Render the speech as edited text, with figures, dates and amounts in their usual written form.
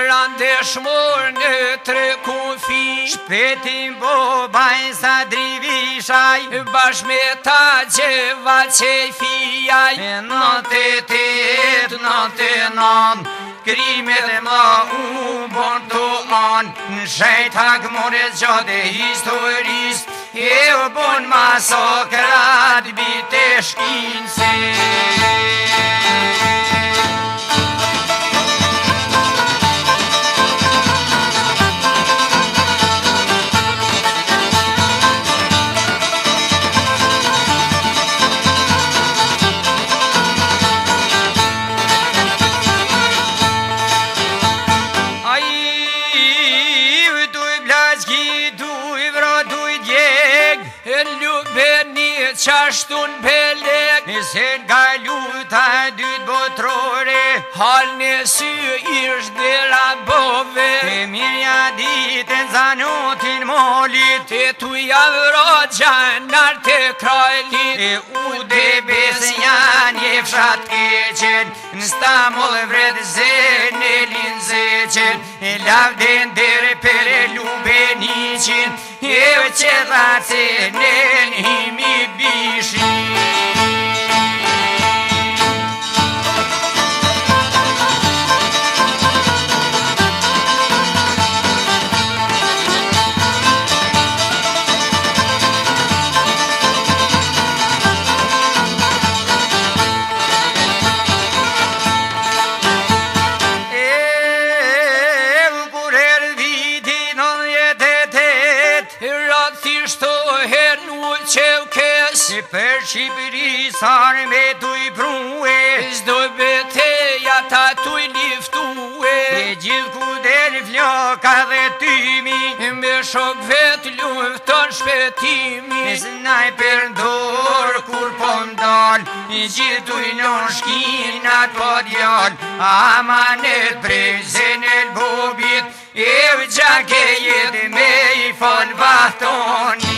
rande shmur në tre kufi. Shpetim bo bajsa drivishaj, Bash me ta gjeva që fijaj. Note tet, note non, krimet e ma u bon të an. Në shejtak more gjade historis, e u bon masakrat bite shkinse. Qashtun pelek Se nga luta dyt botrore, hal në sy ish dera bove. e mirja ditën zanotin molit, Te tu javro gjanar te krajlit. e u de besjan je fshat keqen, në Stamboll vred zen e lin zeqen, e lavden dere per e lubenicin, e u qedhacen e himi bishin. Për Shqipëri sarë me tuj prue, Zdo beteja ta tuj liftue. e gjithë ku del floka dhe tymi, Me shok vet lufton shpetimi. Snajper ndor kur po mdal, gjithë tuj non shkinat po djall, amanet prezen e lbobit, e u gjake jetë me i fol bahtoni.